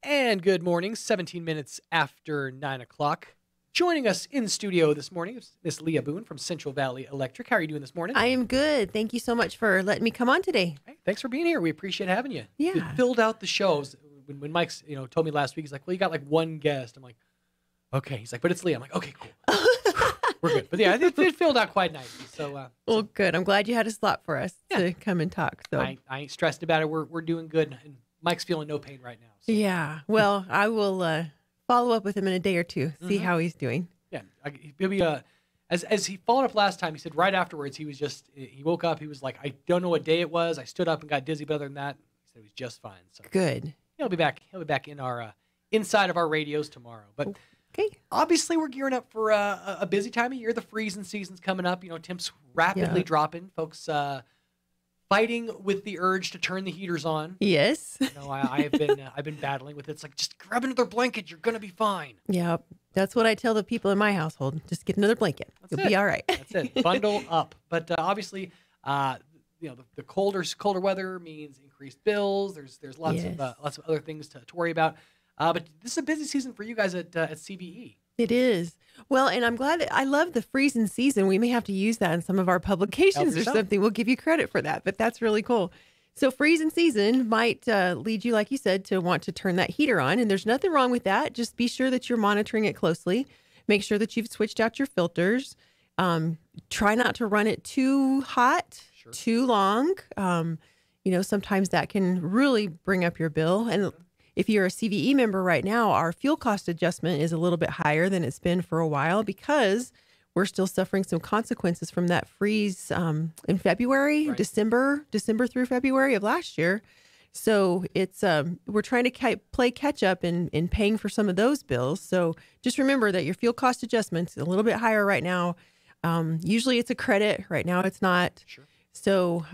And good morning, 17 minutes after 9 o'clock. Joining us in studio this morning is Miss Leah Boone from Central Valley Electric. How are you doing this morning? I am good. Thank you so much for letting me come on today. Hey, thanks for being here. We appreciate having you. Yeah. You filled out the shows. When Mike's told me last week, he's like, well, you got like one guest. I'm like, okay. He's like, but it's Leah. I'm like, okay, cool. We're good. But yeah, it filled out quite nicely. Well, good. I'm glad you had a slot for us to come and talk. So I ain't stressed about it. We're doing good. And Mike's feeling no pain right now. So. Yeah. Well, I will follow up with him in a day or two, see how he's doing. Yeah. Maybe as he followed up last time, he said right afterwards, he woke up. He was like, I don't know what day it was. I stood up and got dizzy, but other than that, he said it was just fine. So Good. He'll be back in our inside of our radios tomorrow. But okay. Obviously, we're gearing up for a busy time of year. The freezing season's coming up. Temps rapidly dropping. Folks fighting with the urge to turn the heaters on. Yes. I've been battling with it. It's like, just grab another blanket. You're gonna be fine. Yep. That's what I tell the people in my household. Just get another blanket. You'll be all right. That's it. Bundle up. But obviously, the colder weather means increased bills. There's lots of other things to worry about. But this is a busy season for you guys at CVE. It is. Well, and I'm glad I love the freezing season. We may have to use that in some of our publications or something. We'll give you credit for that, but that's really cool. So freezing season might lead you, like you said, to want to turn that heater on. And there's nothing wrong with that. Just be sure that you're monitoring it closely. Make sure that you've switched out your filters. Try not to run it too hot, too long. Sometimes that can really bring up your bill. And if you're a CVE member right now, our fuel cost adjustment is a little bit higher than it's been for a while because we're still suffering some consequences from that freeze in February, December through February of last year. So it's we're trying to play catch up in paying for some of those bills. So just remember that your fuel cost adjustment's a little bit higher right now. Usually it's a credit. Right now it's not. Sure. So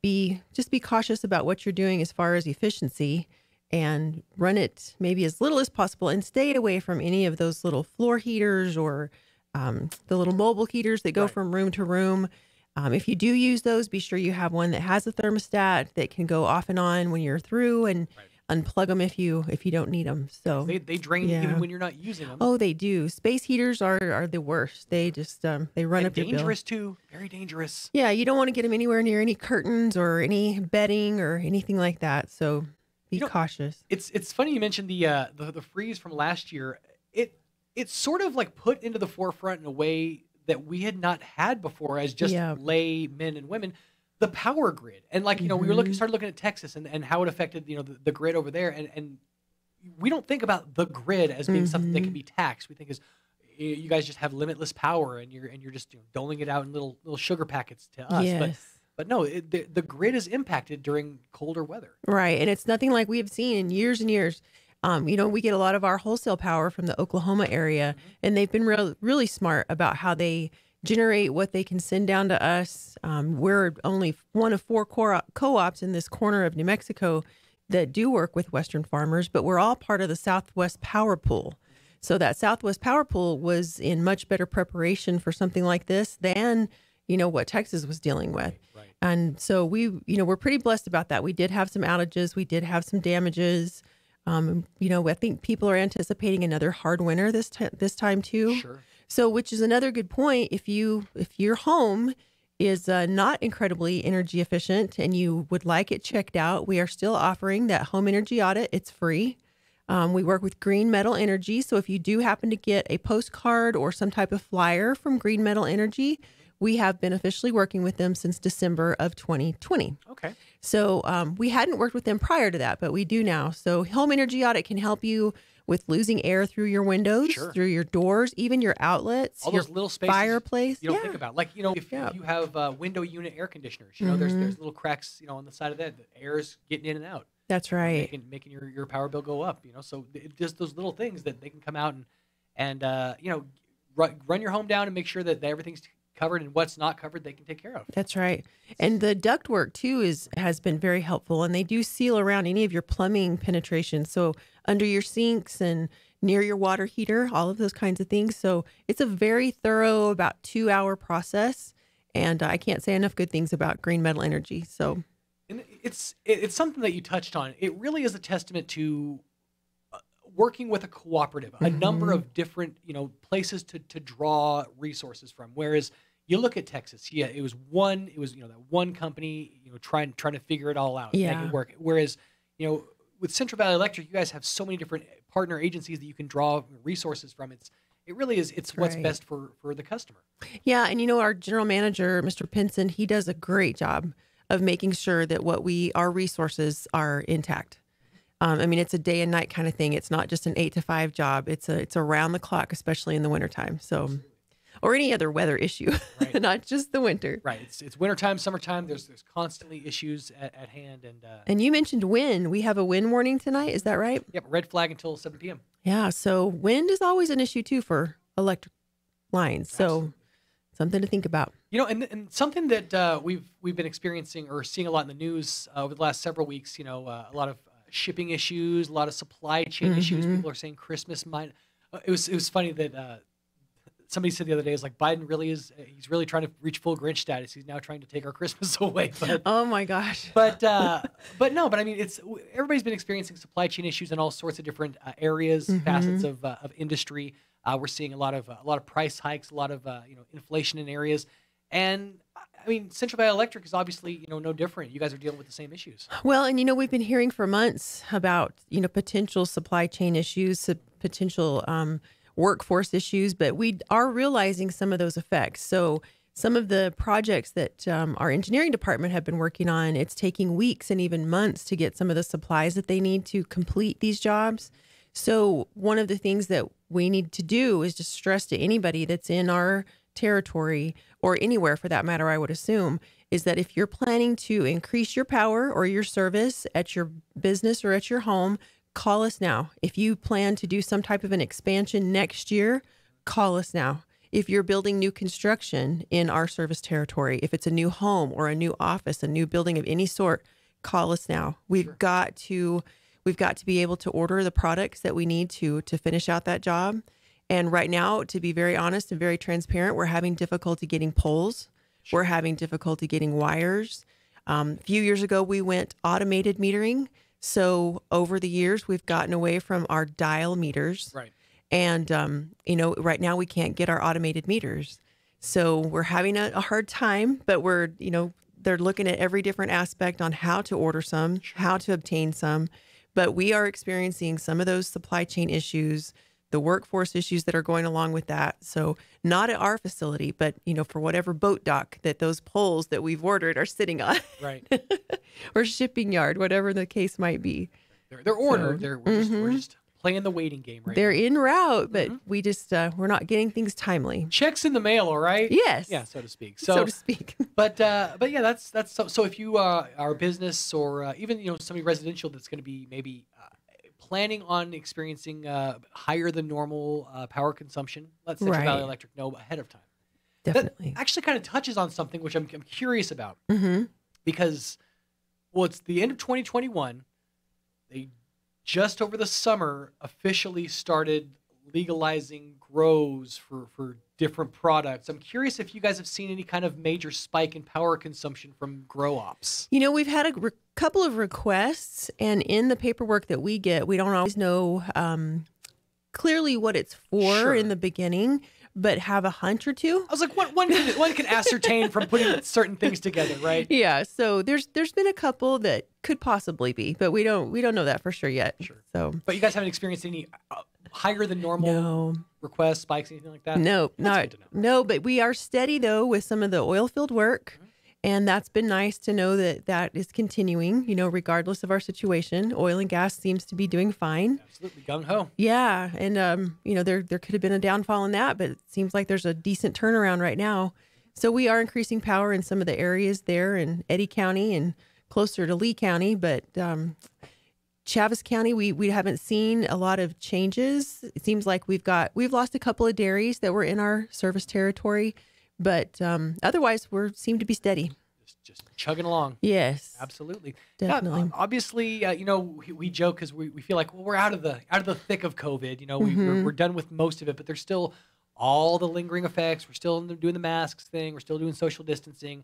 be cautious about what you're doing as far as efficiency. And run it maybe as little as possible and stay away from any of those little floor heaters or the little mobile heaters that go from room to room. If you do use those, be sure you have one that has a thermostat that can go off and on when you're through and unplug them if you don't need them. So they drain even when you're not using them. Oh, they do. Space heaters are the worst. They just they run up your bill. Dangerous too. Very dangerous. Yeah, you don't want to get them anywhere near any curtains or any bedding or anything like that. So be cautious. It's funny you mentioned the freeze from last year. It's sort of like put into the forefront in a way that we had not had before as just lay men and women. The power grid, and we started looking at Texas and how it affected the grid over there, and we don't think about the grid as being something that can be taxed. We think as you guys just have limitless power and you're just doling it out in little sugar packets to us. Yes. But no, the grid is impacted during colder weather. Right. And it's nothing like we have seen in years and years. We get a lot of our wholesale power from the Oklahoma area, and they've been really smart about how they generate what they can send down to us. We're only one of 4 co-ops in this corner of New Mexico that do work with Western farmers, but we're all part of the Southwest Power Pool. So that Southwest Power Pool was in much better preparation for something like this than what Texas was dealing with. Right. And so we're pretty blessed about that. We did have some outages. We did have some damages. I think people are anticipating another hard winter this time too. Sure. So, which is another good point. If your home is not incredibly energy efficient and you would like it checked out, we are still offering that home energy audit. It's free. We work with Green Metal Energy. So if you do happen to get a postcard or some type of flyer from Green Metal Energy, we have been officially working with them since December of 2020. Okay. So we hadn't worked with them prior to that, but we do now. So home energy audit can help you with losing air through your windows, through your doors, even your outlets, all those little spaces, fireplace. You don't think about, if you have window unit air conditioners, there's little cracks, on the side of that. The air is getting in and out. That's right. Making your power bill go up. So just those little things that they can come out and run your home down and make sure that everything's covered, and what's not covered they can take care of. That's right. And the ductwork too has been very helpful, and they do seal around any of your plumbing penetration, so under your sinks and near your water heater, all of those kinds of things. So it's a very thorough, about 2-hour process, and I can't say enough good things about Green Metal Energy. So and it's something that you touched on. It really is a testament to working with a cooperative, a number of different, places to draw resources from. Whereas you look at Texas, it was that one company, trying to figure it all out, make it work. Whereas, with Central Valley Electric, you guys have so many different partner agencies that you can draw resources from. It really is. It's what's best for the customer. Yeah, and our general manager, Mr. Pinson, he does a great job of making sure that our resources are intact. It's a day and night kind of thing. It's not just an 8 to 5 job. It's around the clock, especially in the wintertime. So, or any other weather issue, not just the winter. Right. It's wintertime, summertime. There's constantly issues at hand. And you mentioned wind. We have a wind warning tonight. Is that right? Yep. Red flag until 7 p.m. Yeah. So wind is always an issue too for electric lines. Absolutely. So something to think about. And something that we've been experiencing or seeing a lot in the news over the last several weeks. A lot of shipping issues, a lot of supply chain issues. People are saying Christmas might. It was funny that somebody said the other day, is like Biden he's really trying to reach full Grinch status. He's now trying to take our Christmas away. But, oh my gosh. But everybody's been experiencing supply chain issues in all sorts of different areas, facets of industry. We're seeing a lot of price hikes, a lot of inflation in areas, and Central Valley Electric is obviously no different. You guys are dealing with the same issues. Well, and we've been hearing for months about potential supply chain issues, potential workforce issues, but we are realizing some of those effects. So some of the projects that our engineering department have been working on, it's taking weeks and even months to get some of the supplies that they need to complete these jobs. So one of the things that we need to do is just stress to anybody that's in our territory or anywhere for that matter, I would assume, is that if you're planning to increase your power or your service at your business or at your home, call us now. If you plan to do some type of an expansion next year, call us now. If you're building new construction in our service territory, if it's a new home or a new office, a new building of any sort, call us now. We've got to be able to order the products that we need to finish out that job. And right now, to be very honest and very transparent, we're having difficulty getting poles. We're having difficulty getting wires. A few years ago, we went automated metering. So over the years, we've gotten away from our dial meters. Right. And, right now we can't get our automated meters. So we're having a hard time, but they're looking at every different aspect on how to order some, how to obtain some. But we are experiencing some of those supply chain issues, the workforce issues that are going along with that. So not at our facility, but, for whatever boat dock that those poles that we've ordered are sitting on. Right. Or shipping yard, whatever the case might be. They're ordered. We're just playing the waiting game right They're now. en route, but we just, we're not getting things timely. Checks in the mail, all right? Yes. Yeah, so to speak. So to speak. But yeah, that's so if you are a business or even, somebody residential that's going to be maybe planning on experiencing higher than normal power consumption, let Central Valley Electric know ahead of time. Definitely. That actually kind of touches on something which I'm curious about. Because, it's the end of 2021. They just over the summer officially started legalizing grows for different products. I'm curious if you guys have seen any kind of major spike in power consumption from grow ops. We've had a couple of requests, and in the paperwork that we get, we don't always know clearly what it's for in the beginning, but have a hunch or two. I was like, one can ascertain from putting certain things together, right? Yeah. So there's been a couple that could possibly be, but we don't know that for sure yet. Sure. So, but you guys haven't experienced any higher than normal requests, spikes, anything like that? No, but we are steady though with some of the oil field work. And that's been nice to know that is continuing, regardless of our situation. Oil and gas seems to be doing fine. Absolutely. Gung ho. Yeah. And, there could have been a downfall in that, but it seems like there's a decent turnaround right now. So we are increasing power in some of the areas there in Eddy County and closer to Lee County. But Chaves County, we haven't seen a lot of changes. It seems like we've lost a couple of dairies that were in our service territory. But otherwise, we seem to be steady. Just chugging along. Yes, absolutely, definitely. Yeah, obviously, we joke because we feel like we're out of the thick of COVID. We're done with most of it, but there's still all the lingering effects. We're still doing the masks thing. We're still doing social distancing.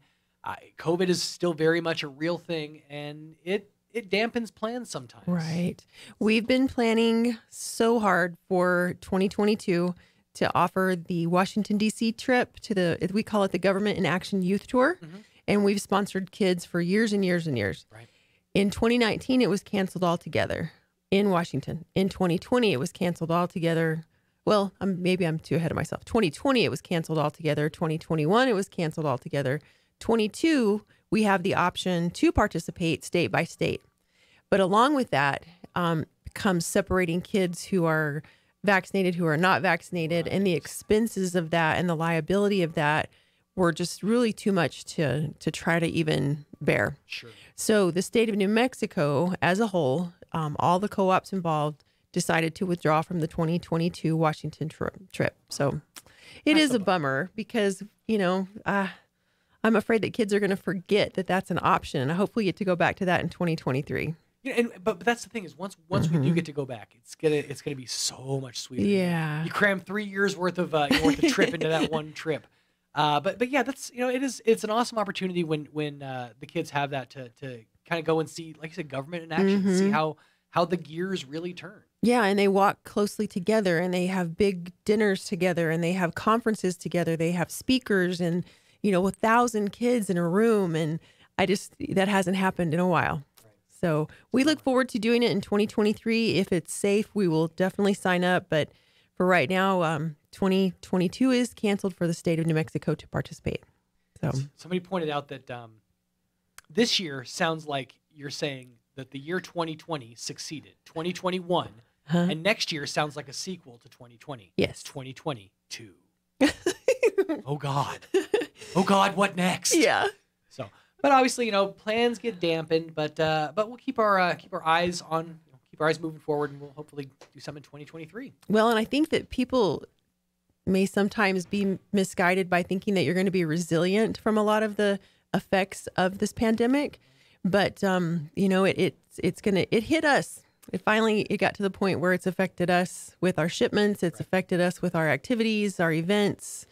COVID is still very much a real thing, and it it dampens plans sometimes. Right. We've been planning so hard for 2022 to offer the Washington, D.C. trip to we call it the Government in Action Youth Tour. Mm-hmm. And we've sponsored kids for years and years and years. Right. In 2019, it was canceled altogether in Washington. In 2020, it was canceled altogether. Well, maybe I'm too ahead of myself. 2020, it was canceled altogether. 2021, it was canceled altogether. 22, we have the option to participate state by state. But along with that comes separating kids who are vaccinated, who are not vaccinated, and the expenses of that and the liability of that were just really too much to try to even bear. Sure. So the state of New Mexico as a whole, all the co-ops involved, decided to withdraw from the 2022 Washington trip. So it is a bummer because, I'm afraid that kids are going to forget that that's an option. And I hope we get to go back to that in 2023. Yeah, but that's the thing is once we do get to go back, it's gonna be so much sweeter. Yeah. You cram 3 years worth of trip into that one trip. But yeah, that's it's an awesome opportunity when the kids have that to kind of go and see, like you said, government in action, see how the gears really turn. Yeah, and they walk closely together, and they have big dinners together, and they have conferences together. They have speakers, and 1,000 kids in a room, and that hasn't happened in a while. Right. So we look forward to doing it in 2023. If it's safe, we will definitely sign up. But for right now, 2022 is canceled for the state of New Mexico to participate. So somebody pointed out that this year sounds like you're saying that the year 2020 succeeded. 2021. And next year sounds like a sequel to 2020. Yes. It's 2022. Oh God, what next? Yeah. So, but obviously, plans get dampened, but we'll keep our eyes moving forward, and we'll hopefully do something in 2023. Well, and I think that people may sometimes be misguided by thinking that you're going to be resilient from a lot of the effects of this pandemic, but it hit us. It got to the point where it's affected us with our shipments. It's affected us with our activities, our events.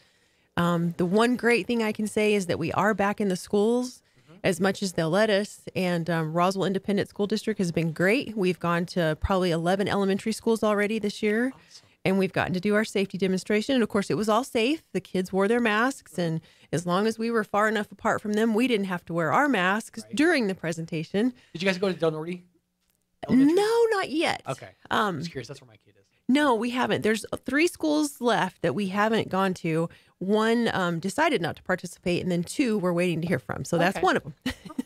The one great thing I can say is that we are back in the schools as much as they'll let us. And Roswell Independent School District has been great. We've gone to probably 11 elementary schools already this year. Awesome. And we've gotten to do our safety demonstration. And of course, it was all safe. The kids wore their masks. And as long as we were far enough apart from them, we didn't have to wear our masks during the presentation. Did you guys go to Del Norte? No, not yet. Okay. I'm just curious. That's where my kid is. No, we haven't. There's 3 schools left that we haven't gone to. One decided not to participate, and then 2 we're waiting to hear from. So that's one of them.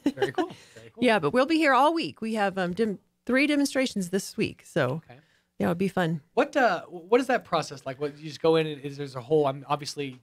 Very cool. Very cool. Yeah, but we'll be here all week. We have 3 demonstrations this week. So yeah, it'll be fun. What is that process like? What, you just go in and there's a whole, I'm obviously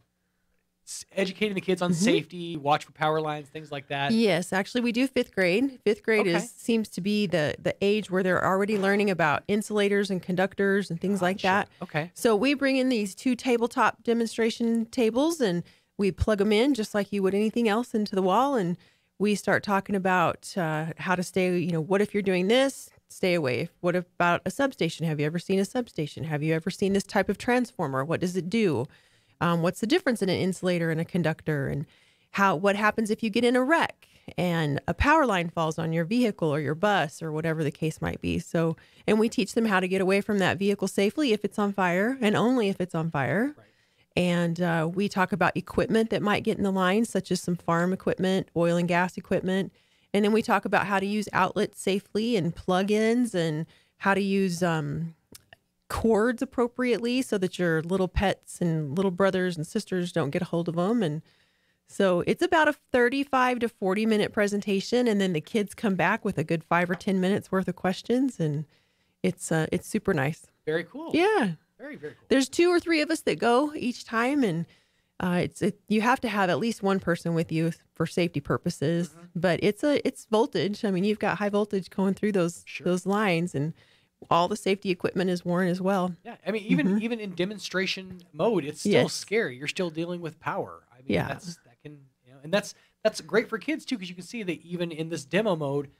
educating the kids on safety, watch for power lines, things like that. Yes, actually we do 5th grade. 5th grade seems to be the age where they're already learning about insulators and conductors and things like that. Okay. So we bring in these 2 tabletop demonstration tables, and we plug them in just like you would anything else into the wall, and we start talking about how to stay, what if you're doing this? Stay away. What about a substation? Have you ever seen a substation? Have you ever seen this type of transformer? What does it do? What's the difference in an insulator and a conductor, and what happens if you get in a wreck and a power line falls on your vehicle or your bus or whatever the case might be. So, and we teach them how to get away from that vehicle safely if it's on fire, and only if it's on fire. Right. And we talk about equipment that might get in the line, such as some farm equipment, oil and gas equipment. And then we talk about how to use outlets safely and plug-ins, and how to use cords appropriately so that your little pets and little brothers and sisters don't get a hold of them. And so it's about a 35 to 40 minute presentation, and then the kids come back with a good 5 or 10 minutes worth of questions, and it's super nice. Very cool. Yeah. Very, very cool. There's 2 or 3 of us that go each time, and you have to have at least one person with you for safety purposes. But it's voltage. I mean, you've got high voltage going through those lines, and all the safety equipment is worn as well. Yeah, I mean, even in demonstration mode, it's still scary. You're still dealing with power. I mean, and that's great for kids too, because you can see that even in this demo mode,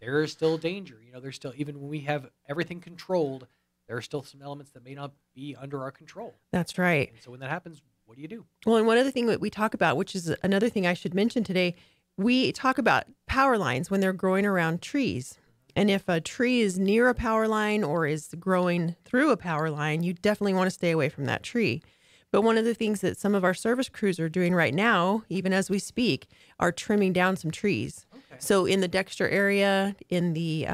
there is still danger. There's still, even when we have everything controlled, there are still some elements that may not be under our control. That's right. And so when that happens, what do you do? Well, and one other thing that we talk about, which is another thing I should mention today, we talk about power lines when they're growing around trees. And if a tree is near a power line or is growing through a power line, you definitely want to stay away from that tree. But one of the things that some of our service crews are doing right now, even as we speak, are trimming down some trees. Okay. So in the Dexter area, in the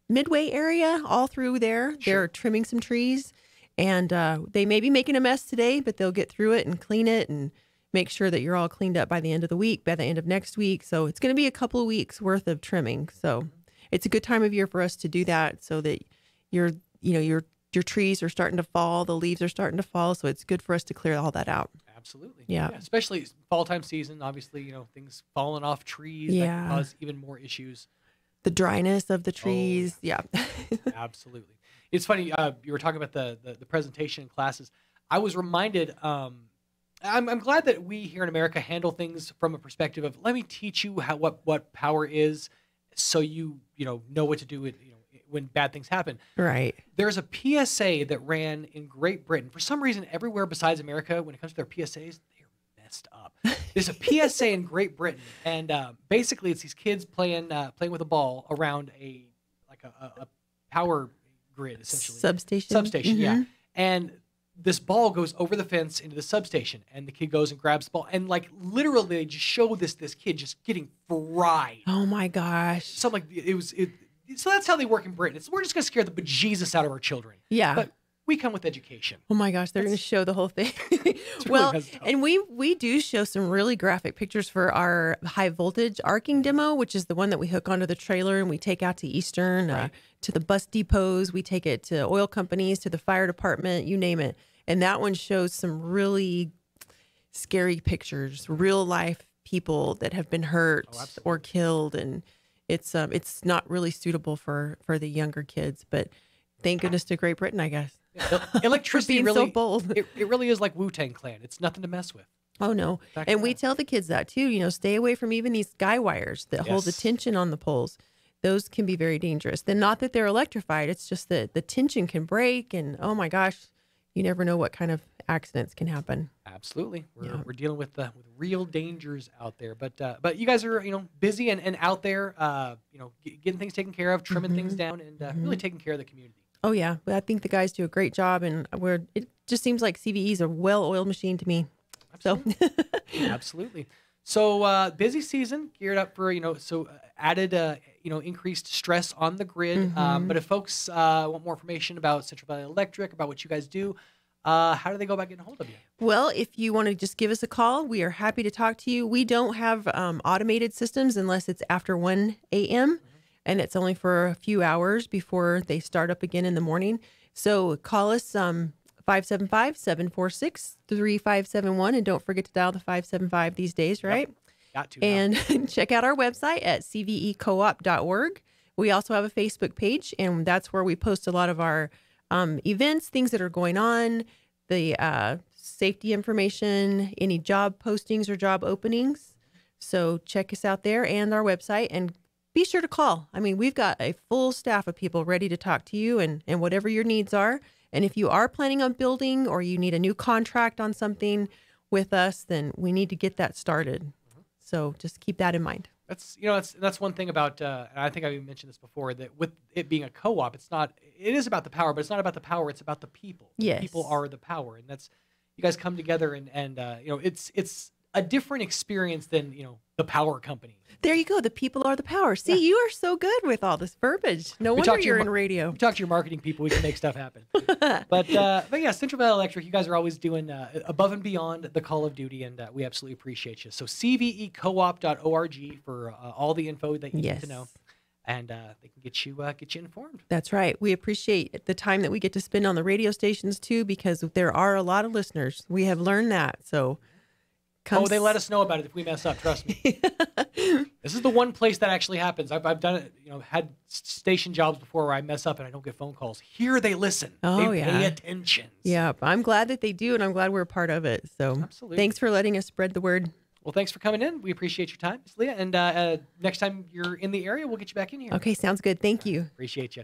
Midway area, all through there, they're trimming some trees. And they may be making a mess today, but they'll get through it and clean it and make sure that you're all cleaned up by the end of the week, by the end of next week. So it's going to be a couple of weeks worth of trimming. So it's a good time of year for us to do that so that your trees are starting to fall, the leaves are starting to fall. So it's good for us to clear all that out. Absolutely. Yeah. Especially fall time season. Obviously, things falling off trees that can cause even more issues. The dryness of the trees. Oh, yeah. Absolutely. It's funny. You were talking about the presentation in classes. I was reminded, I'm glad that we here in America handle things from a perspective of, let me teach you what power is, so you know what to do when bad things happen. Right. There's a PSA that ran in Great Britain. For some reason, everywhere besides America, when it comes to their PSAs, they're messed up. There's a PSA in Great Britain, and basically it's these kids playing with a ball around a power grid, essentially. Substation, yeah. And this ball goes over the fence into the substation, and the kid goes and grabs the ball, and literally they just show this kid just getting fried. Oh my gosh! So so that's how they work in Britain. We're just gonna scare the bejesus out of our children. Yeah, but we come with education. Oh my gosh, they're going to show the whole thing. Well, really and we do show some really graphic pictures for our high voltage arcing demo, which is the one that we hook onto the trailer and we take out to Eastern, to the bus depots. We take it to oil companies, to the fire department, you name it. And that one shows some really scary pictures, real life people that have been hurt or killed. And it's not really suitable for the younger kids, but thank goodness to Great Britain, I guess. Electricity being really, so bold. It really is like Wu-Tang Clan. It's nothing to mess with. Oh, no. And we tell the kids that, too. Stay away from even these guy wires that hold the tension on the poles. Those can be very dangerous. Then not that they're electrified. It's just that the tension can break. And, oh, my gosh, you never know what kind of accidents can happen. Absolutely. We're dealing with real dangers out there. But you guys are, busy and out there, getting things taken care of, trimming things down, and really taking care of the community. Oh, yeah. I think the guys do a great job, and it just seems like CVE is a well-oiled machine to me. Absolutely. So. Absolutely. So busy season, geared up for, added, increased stress on the grid. But if folks want more information about Central Valley Electric, about what you guys do, how do they go about getting a hold of you? Well, if you want to just give us a call, we are happy to talk to you. We don't have automated systems unless it's after 1 a.m., and it's only for a few hours before they start up again in the morning. So call us 575-746-3571. And don't forget to dial the 575 these days, right? Yep. Got to. And check out our website at cvecoop.org. We also have a Facebook page, and that's where we post a lot of our events, things that are going on, the safety information, any job postings or job openings. So check us out there and our website, and be sure to call. I mean, we've got a full staff of people ready to talk to you and whatever your needs are. And if you are planning on building or you need a new contract on something with us, then we need to get that started. So just keep that in mind. That's one thing about, and I think I even mentioned this before, that with it being a co-op, it is about the power, but it's not about the power. It's about the people. Yes. The people are the power. And you guys come together and it's a different experience than, the power company. There you go. The people are the power. See, you are so good with all this verbiage. No wonder you're in radio. We talk to your marketing people. We can make stuff happen. But yeah, Central Valley Electric, you guys are always doing above and beyond the call of duty, and we absolutely appreciate you. So cvecoop.org for all the info that you need to know, and they can get you informed. That's right. We appreciate the time that we get to spend on the radio stations too, because there are a lot of listeners. We have learned that. So. They let us know about it if we mess up. Trust me. This is the one place that actually happens. I've done it. Had station jobs before where I mess up and I don't get phone calls. Here they listen. They pay attention. Yeah, I'm glad that they do, and I'm glad we're a part of it. So, absolutely. Thanks for letting us spread the word. Well, thanks for coming in. We appreciate your time, Ms. Leah. And next time you're in the area, we'll get you back in here. Okay, sounds good. Thank you. Appreciate you.